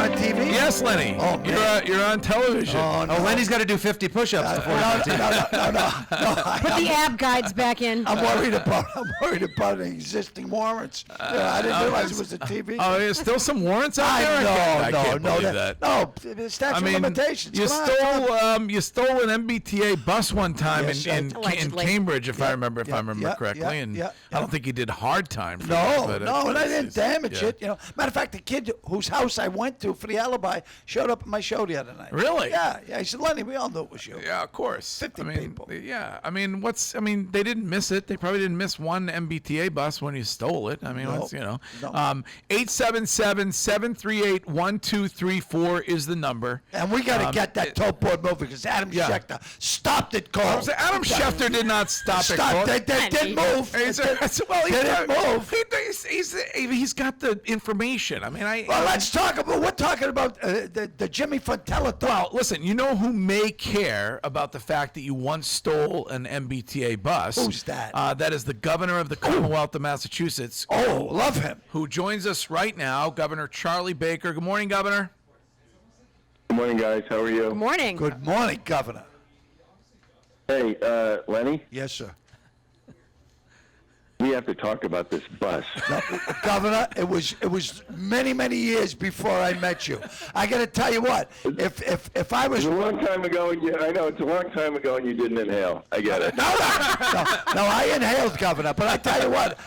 on TV? Yes, Lenny. Oh, man. You're on television. Oh, no. Lenny's got to do 50 push-ups before No. Put the ab guides back in. I'm worried about existing warrants. I didn't realize it was a TV. Oh, there's still some warrants out there? I can't believe that. No, statute of limitations. You stole an MBTA bus one time in Cambridge, if I remember correctly, and I don't think you did hard time for that. No, and I didn't damage it. Matter of fact, the kid whose house I went to for the alibi showed up at my show the other night. Really? Yeah. He said, Lenny, we all knew it was you. Yeah, of course. 50 people. Yeah. They didn't miss it. They probably didn't miss one MBTA bus when you stole it. 877-738-1234 is the number. And we got to get that tote board moving because Adam Schechter stopped it, Cole. Adam Schechter did not stop it, Cole. They didn't move. They didn't move. He's got the information. Let's talk about. We're talking about the Jimmy from Telethon. Well, listen. You know who may care about the fact that you once stole an MBTA bus? Who's that? That is the governor of the Commonwealth of Massachusetts. Oh, love him. Who joins us right now, Governor Charlie Baker. Good morning, Governor. Good morning, guys. How are you? Good morning. Good morning, Governor. Hey, Lenny. Yes, sir. We have to talk about this bus. No, Governor, it was many years before I met you. I got to tell you what, if I was... It's a long time ago, I know it's a long time ago and you didn't inhale. I get it. No, I inhaled, Governor, but I tell you what,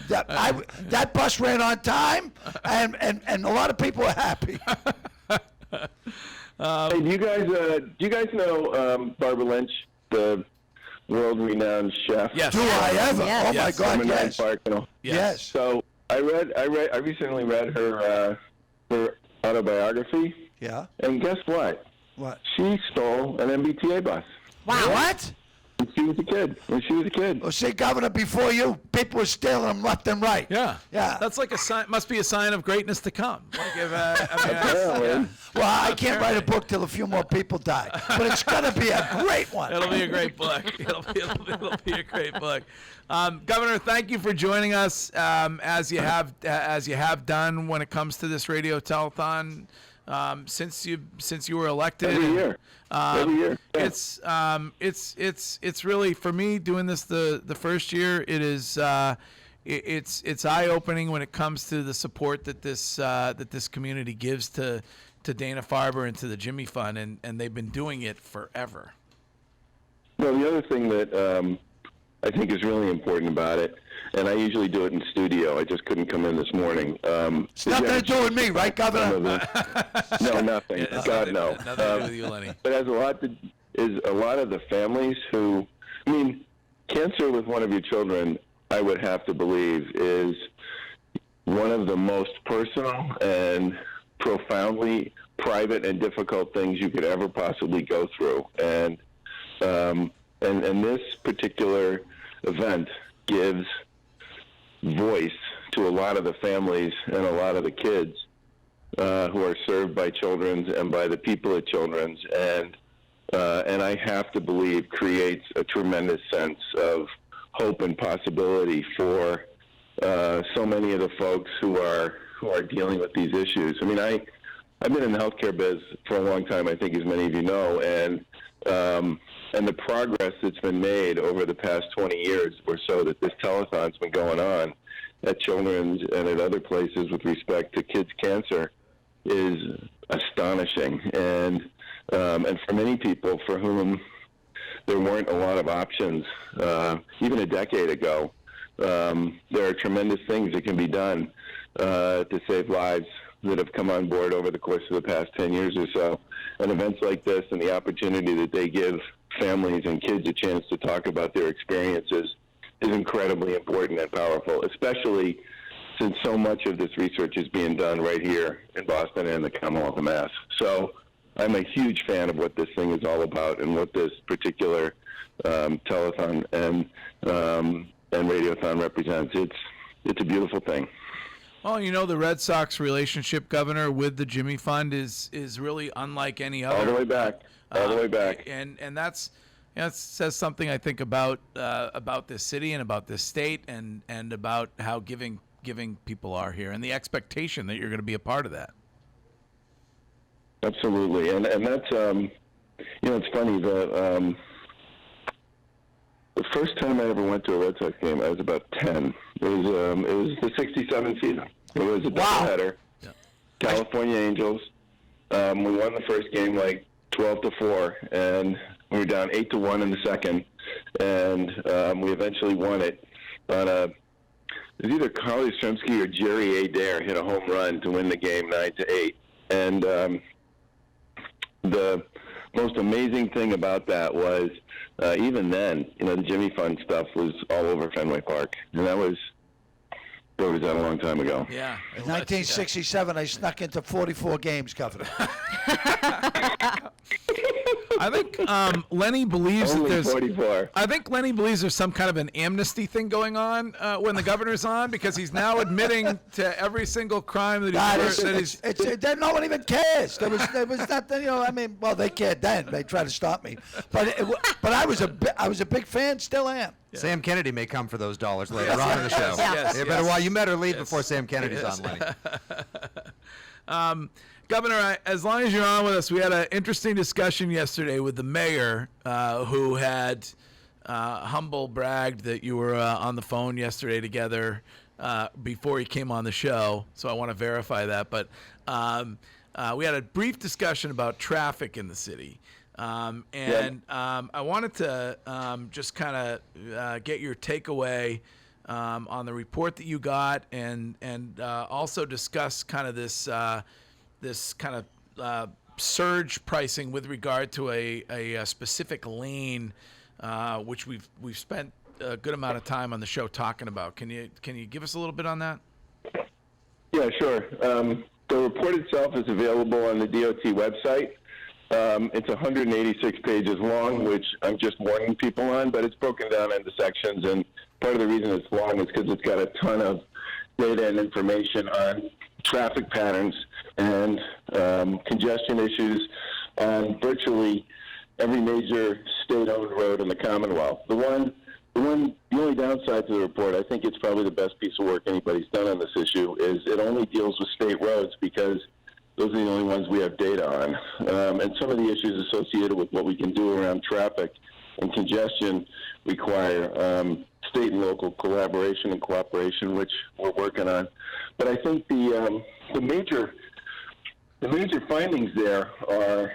that bus ran on time, and a lot of people were happy. Hey, do you guys know Barbara Lynch, the world-renowned chef? Yes. Do I ever? Yes. Oh my God, yes. Park, Yes. So I recently read her autobiography. Yeah. And guess what? What? She stole an MBTA bus. Wow. What? When she was a kid. Well, see, Governor, before you, people were stealing them left and right. Yeah. Yeah. That's like a sign. Must be a sign of greatness to come. Like if, Apparently. Well, I can't write a book till a few more people die, but it's gonna be a great one. It'll be a great book. It'll be a great book. Governor, thank you for joining us as you have done when it comes to this radio-telethon since you were elected. Every year. Every year. Yeah. It's really, for me, doing this the first year, it is it's eye-opening when it comes to the support that this community gives to Dana-Farber and to the Jimmy Fund, and they've been doing it forever. Well, the other thing that I think is really important about it, and I usually do it in studio. I just couldn't come in this morning. It's nothing to do with me, right, Governor? No, nothing. Yeah, God, no. Nothing to do with you, Lenny. But as a lot of the families who, cancer with one of your children, I would have to believe, is one of the most personal and profoundly private and difficult things you could ever possibly go through. And this particular event gives voice to a lot of the families and a lot of the kids who are served by Children's and by the people at Children's, and I have to believe creates a tremendous sense of hope and possibility for so many of the folks who are dealing with these issues. I've been in the healthcare biz for a long time, I think, as many of you know, and the progress that's been made over the past 20 years or so that this telethon's been going on at Children's and at other places with respect to kids' cancer is astonishing. And for many people for whom there weren't a lot of options, even a decade ago, there are tremendous things that can be done to save lives that have come on board over the course of the past 10 years or so. And events like this and the opportunity that they give families and kids a chance to talk about their experiences is incredibly important and powerful, especially since so much of this research is being done right here in Boston and the Commonwealth of Mass. So I'm a huge fan of what this thing is all about and what this particular telethon and radiothon represents. It's a beautiful thing. Well, the Red Sox relationship, Governor, with the Jimmy Fund is really unlike any other. All the way back. All the way back. And that says something, I think, about this city and about this state and about how giving people are here and the expectation that you're going to be a part of that. Absolutely, and that's it's funny that the first time I ever went to a Red Sox game, I was about 10. It was the '67 season. It was a doubleheader. Yeah. California Angels. We won the first game like 12-4, and we were down 8-1 in the second, and we eventually won it on it was either Carl Yastrzemski or Jerry Adair hit a home run to win the game 9-8, and the most amazing thing about that was even then, the Jimmy Fund stuff was all over Fenway Park, and that was a long time ago. Yeah. In 1967, I snuck into 44 games, Governor. I think Lenny believes Only that there's. 44. I think Lenny believes there's some kind of an amnesty thing going on when the governor's on, because he's now admitting to every single crime that no one even cares. There was nothing. Well, they cared then. They tried to stop me, but I was a big fan. Still am. Yeah. Sam Kennedy may come for those dollars later on in the show. You better leave before Sam Kennedy's on, Lenny. Governor, as long as you're on with us, we had an interesting discussion yesterday with the mayor, who had humble bragged that you were on the phone yesterday together before he came on the show. So I want to verify that. But we had a brief discussion about traffic in the city. I wanted to just kind of get your takeaway on the report that you got, and also discuss kind of this kind of surge pricing with regard to a specific lane, which we've spent a good amount of time on the show talking about. Can you give us a little bit on that? Yeah, sure. The report itself is available on the DOT website. It's 186 pages long, which I'm just warning people on, but it's broken down into sections, and part of the reason it's long is because it's got a ton of data and information on traffic patterns and congestion issues on virtually every major state-owned road in the Commonwealth. The only downside to the report, I think it's probably the best piece of work anybody's done on this issue, is it only deals with state roads because those are the only ones we have data on. And some of the issues associated with what we can do around traffic and congestion require state and local collaboration and cooperation, which we're working on. But I think the major findings there are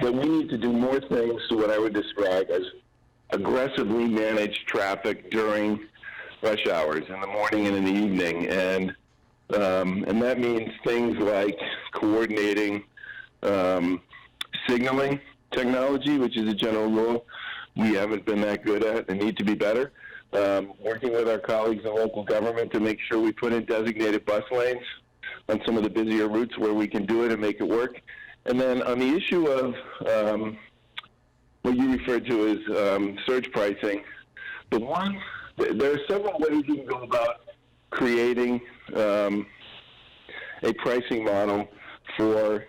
that we need to do more things to what I would describe as aggressively manage traffic during rush hours in the morning and in the evening, and that means things like coordinating signaling technology, which is a general rule we haven't been that good at and need to be better. Working with our colleagues in local government to make sure we put in designated bus lanes on some of the busier routes where we can do it and make it work. And then on the issue of what you referred to as surge pricing, there are several ways you can go about creating a pricing model for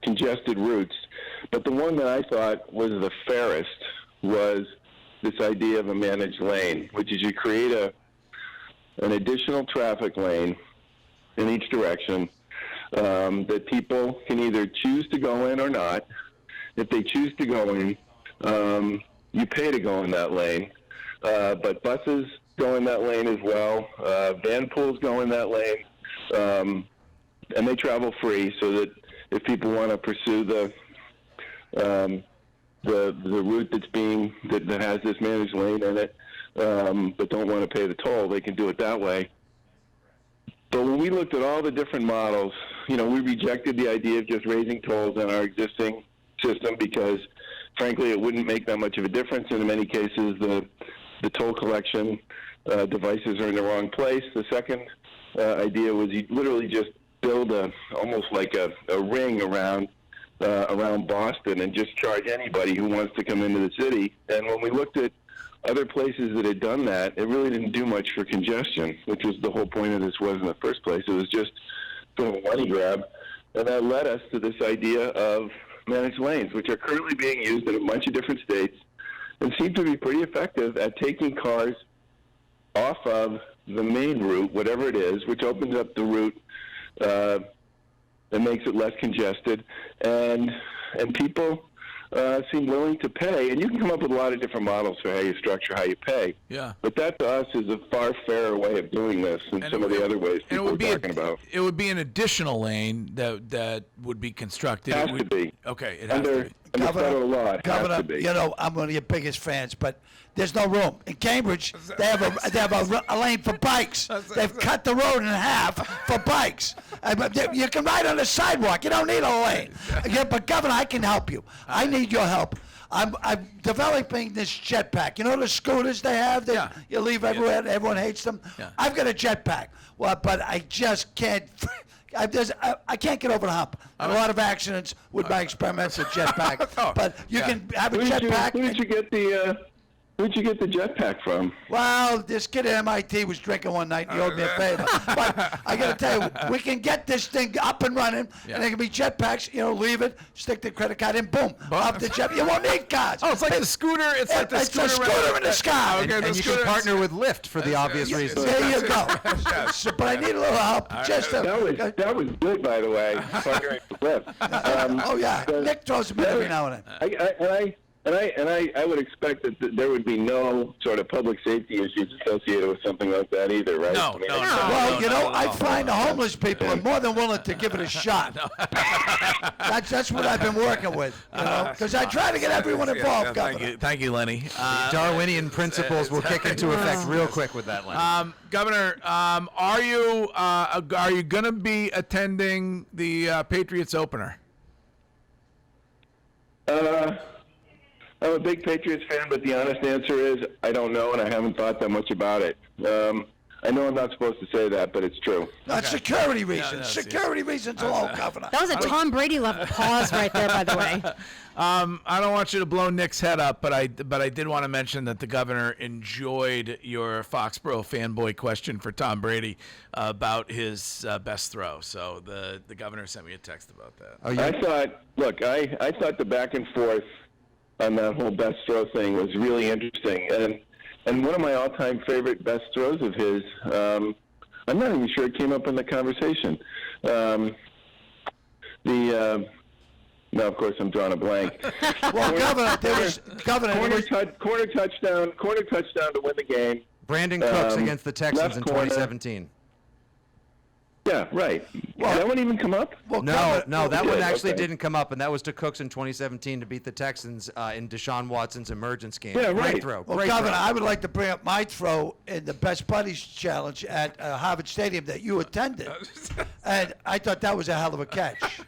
congested routes. But the one that I thought was the fairest was this idea of a managed lane, which is you create an additional traffic lane in each direction that people can either choose to go in or not. If they choose to go in, you pay to go in that lane. But buses go in that lane as well. Van pools go in that lane. And they travel free, so that if people want to pursue the route that has this managed lane in it, but don't want to pay the toll, they can do it that way. But when we looked at all the different models, we rejected the idea of just raising tolls in our existing system because, frankly, it wouldn't make that much of a difference. And in many cases, the toll collection devices are in the wrong place. The second idea was you literally just build almost like a ring around Boston and just charge anybody who wants to come into the city. And when we looked at other places that had done that, it really didn't do much for congestion, which was the whole point of this was in the first place. It was just sort of a money grab. And that led us to this idea of managed lanes, which are currently being used in a bunch of different states and seem to be pretty effective at taking cars off of the main route, whatever it is, which opens up the route It makes it less congested, and people seem willing to pay. And you can come up with a lot of different models for how you structure how you pay. Yeah. But that to us is a far fairer way of doing this than some of the other ways people are talking about. It would be an additional lane that would be constructed. Has to be. Okay, it has to be. Under federal law, it has to be. You know, I'm one of your biggest fans, but there's no room. In Cambridge, they have a lane for bikes. They've cut the road in half for bikes. You can ride on the sidewalk. You don't need a lane. Yeah, but Governor, I can help you. I need your help. I'm developing this jetpack. You know the scooters they have that you leave everywhere and everyone hates them? Yeah. I've got a jetpack. Well, but I just can't. I can't get over the hump. A lot of accidents with my experimental jetpack. But you can have a jetpack. Who did you get the jetpack from? Well, this kid at MIT was drinking one night and he owed me a favor. But I got to tell you, we can get this thing up and running, and there can be jetpacks. You know, leave it, stick the credit card in, boom, off the jet. You won't need cards. Oh, it's like the scooter. It's like the It's a scooter in the sky. Okay, And you can partner with Lyft for the obvious reasons. There you go. So, but I need a little help. Just to, That was good, by the way. Partnering with Lyft. oh yeah, Nick throws a bit every now and then. I would expect that there would be no sort of public safety issues associated with something like that either, right? No. Well, I find the homeless people are more than willing to give it a shot. That's what I've been working with, you know, because I try to get everyone involved, Governor. Thank you, Lenny. Darwinian principles will kick into effect real quick with that, Lenny. Governor, are you going to be attending the Patriots opener? I'm a big Patriots fan, but the honest answer is I don't know, and I haven't thought that much about it. I know I'm not supposed to say that, but it's true. Not security reasons. Security reasons alone, Governor. That was a Tom Brady level pause right there, by the way. I don't want you to blow Nick's head up, but I did want to mention that the governor enjoyed your Foxborough fanboy question for Tom Brady about his best throw. So the governor sent me a text about that. Oh, yeah. I thought the back and forth on that whole best throw thing was really interesting. And one of my all-time favorite best throws of his, I'm not even sure it came up in the conversation. No, of course, I'm drawing a blank. Well, Governor, corner touchdown to win the game. Brandon Cooks against the Texans in 2017. Yeah, right. Did that one even come up? well, No, Governor, that one actually okay. didn't come up, and that was to Cooks in 2017 to beat the Texans in Deshaun Watson's emergence game. Yeah, right. Great throw. Well, Great Governor, throw. I would like to bring up my throw in the Best Buddies Challenge at Harvard Stadium that you attended, and I thought that was a hell of a catch.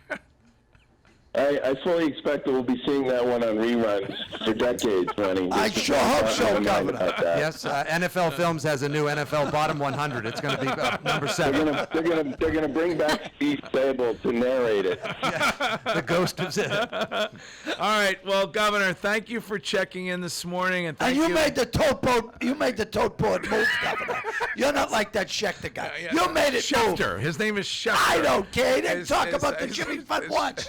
I fully expect that we'll be seeing that one on reruns for decades, Lenny. I sure hope so, I don't mind Governor. about that. Yes, NFL Films has a new NFL Bottom 100. It's going to be number 7. They're gonna bring back Steve Sable to narrate it. The ghost of it. All right, well, Governor, thank you for checking in this morning, and thank And you made the tote boat. You made the tote boat move, Governor. You're not like that Schechter guy. You made it move. Schefter. His name is Schefter. I don't care. He didn't It's- talk it's- about the it's- Jimmy it's- Fund once.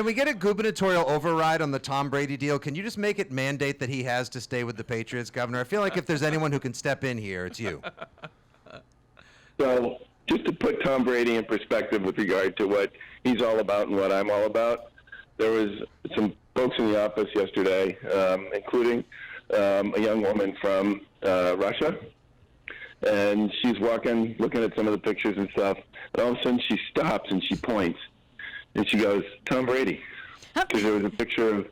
Can we get a gubernatorial override on the Tom Brady deal? Can you just make it mandate that he has to stay with the Patriots, Governor? I feel like if there's anyone who can step in here, it's you. So, just to put Tom Brady in perspective with regard to what he's all about and what I'm all about, there was some folks in the office yesterday, including a young woman from Russia, and she's walking, looking at some of the pictures and stuff, and all of a sudden she stops and she points, and she goes, Tom Brady, because there was a picture of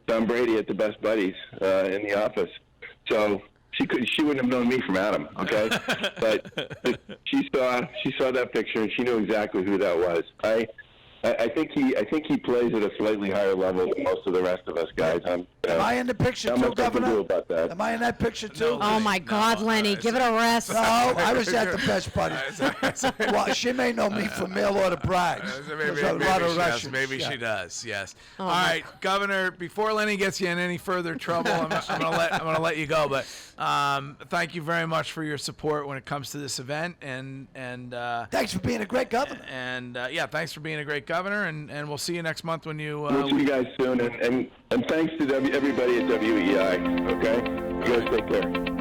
Tom Brady at the Best Buddies in the office. So she wouldn't have known me from Adam, okay? but she saw that picture and she knew exactly who that was. I think he plays at a slightly higher level than most of the rest of us guys. Am I in the picture how too, much I can do Governor? about that. Am I in that picture too? Oh, my God, Lenny. Give it a rest. No, I was at the Best Buddies. Well, she may know me from mail order brides. There's a lot of Russians. Maybe Yeah. she does. Yes. Oh, All right, Governor. Before Lenny gets you in any further trouble, I'm gonna let you go. But thank you very much for your support when it comes to this event, and Thanks for being a great governor. yeah, thanks for being a great governor, and we'll see you next month when you. We'll see you guys soon, and thanks to everybody at WEEI, okay? You guys take care.